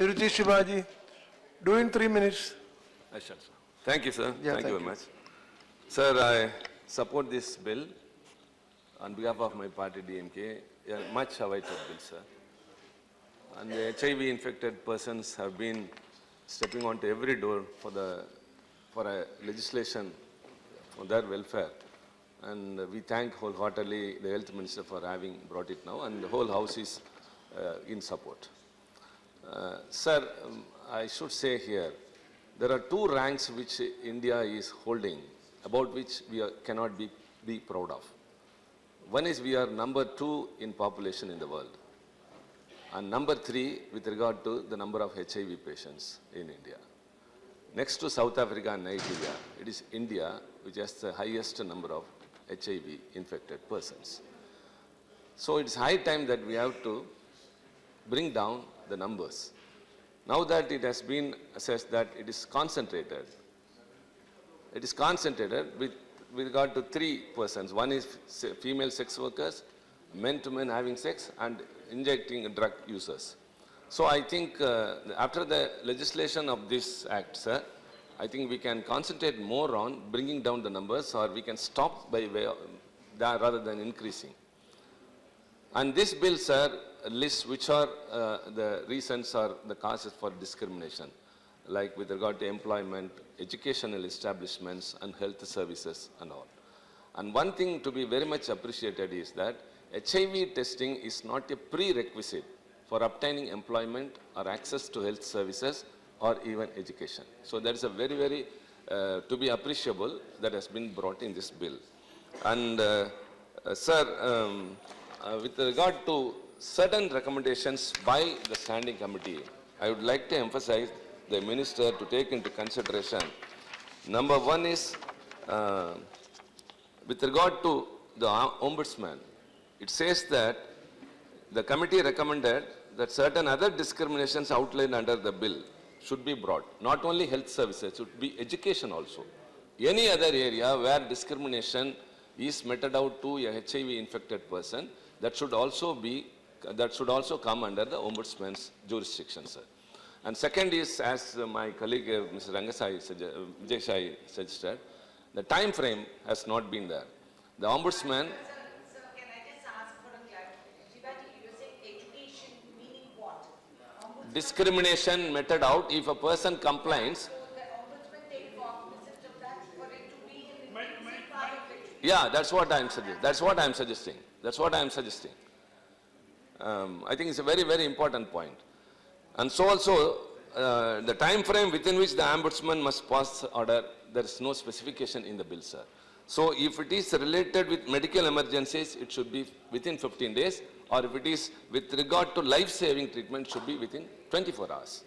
Tiruchi Shivaji, do in 3 minutes. I shall, sir. Thank you, sir. Yeah, thank you very much. Sir, I support this bill on behalf of my party DMK, a much awaited bill, sir. And the HIV infected persons have been stepping onto every door for a legislation for their welfare. And we thank wholeheartedly the Health Minister for having brought it now, and the whole House is in support. Sir, I should say here, there are two ranks which India is holding, about which we cannot be proud of. One is we are number 2 in population in the world, and number 3 with regard to the number of HIV patients in India. Next to South Africa and Nigeria, it is India which has the highest number of HIV infected persons. So it's high time that we have to bring down the numbers. Now that it has been assessed that it is concentrated with regard to 3 persons. One is female sex workers, men to men having sex, and injecting drug users. So I think after the legislation of this act, sir, I think we can concentrate more on bringing down the numbers, or we can stop by way of that rather than increasing. And this bill, sir, lists which are the reasons or the causes for discrimination, like with regard to employment, educational establishments, and health services and all. And one thing to be very much appreciated is that HIV testing is not a prerequisite for obtaining employment or access to health services or even education. So that is a very, very to be appreciable that has been brought in this bill. And sir, with regard to certain recommendations by the standing committee, I would like to emphasize the minister to take into consideration. Number 1 is with regard to the ombudsman. It says that the committee recommended that certain other discriminations outlined under the bill should be brought. Not only health services, it should be education also. Any other area where discrimination is meted out to a HIV infected person, that should also come under the ombudsman's jurisdiction, sir. And second is, as my colleague Mr. Vijay suggested, the time frame has not been there. The ombudsman. Sir, can I just ask for a clarification? You're saying education meaning what? Discrimination meted out if a person complains. So the ombudsman take cognizance of that for it to be in the part of it. Yeah, that's what I'm suggesting. That's what I'm suggesting. I think it's a very, very important point. And so also, the time frame within which the ombudsman must pass order, there is no specification in the bill, sir. So if it is related with medical emergencies, it should be within 15 days, or if it is with regard to life-saving treatment, it should be within 24 hours.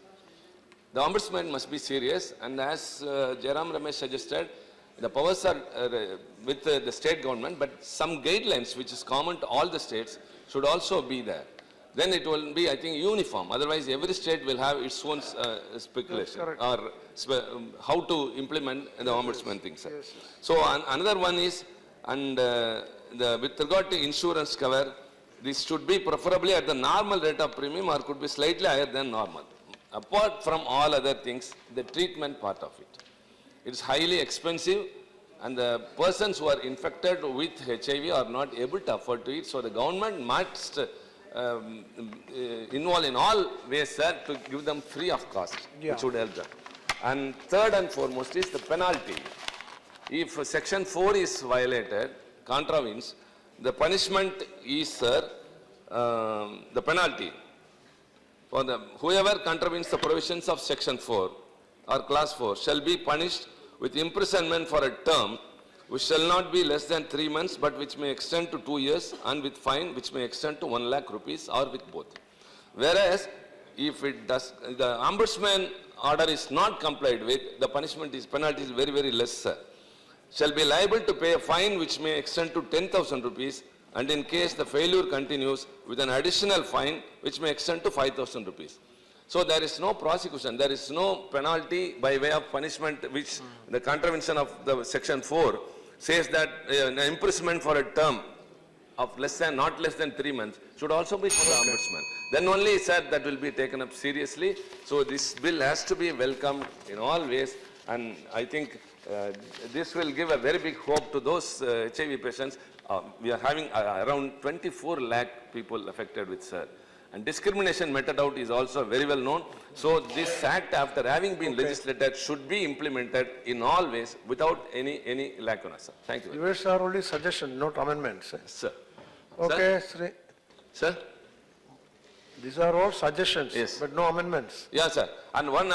The ombudsman must be serious, and as Jairam Ramesh suggested, the powers are with the state government, but some guidelines which is common to all the states should also be there. Then it will be, I think, uniform. Otherwise, every state will have its own speculation or how to implement the ombudsman thing, sir. Yes, yes. So another one is, and with regard to insurance cover, this should be preferably at the normal rate of premium or could be slightly higher than normal. Apart from all other things, the treatment part of it. It's highly expensive, and the persons who are infected with HIV are not able to afford to it. So the government must involve in all ways, sir, to give them free of cost, which would help them. And third and foremost is the penalty. If Section 4 is violated, contravenes, the punishment is, sir, the penalty. For the whoever contravenes the provisions of Section 4 or Class 4 shall be punished with imprisonment for a term which shall not be less than 3 months, but which may extend to 2 years, and with fine which may extend to 1 lakh rupees, or with both. Whereas, if it does, the ombudsman order is not complied with, the penalty is very, very less, sir. Shall be liable to pay a fine which may extend to 10,000 rupees, and in case the failure continues, with an additional fine which may extend to 5,000 rupees. So there is no prosecution, there is no penalty by way of punishment, which the contravention of the Section 4 says that imprisonment for a term of not less than 3 months should also be for the ombudsman. Then only, sir, that will be taken up seriously. So this bill has to be welcomed in all ways, and I think this will give a very big hope to those HIV patients. We are having around 24 lakh people affected with sir. And discrimination meted out is also very well known. So this act, after having been legislated, should be implemented in all ways without any lacuna, sir. Thank you. Yours are only suggestions, not amendments. Sir. Okay, Sri. Sir? These are all suggestions, Yes. but no amendments. Yeah, sir. And one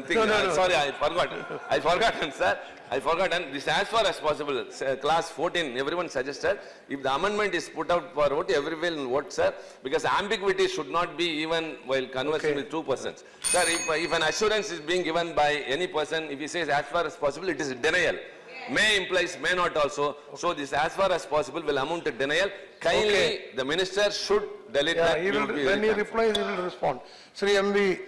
thing, No. sorry, I forgot. I forgotten, sir. I forgotten. This as far as possible, class 14, everyone suggested, if the amendment is put out for vote, everyone will vote, sir, because ambiguity should not be even while conversing with two persons. Sir, if an assurance is being given by any person, if he says as far as possible, it is denial. May implies may not also. So this as far as possible will amount to denial. Kindly, the minister should delete Yeah, that. he will, will be when he very replies, he will respond. Sri MV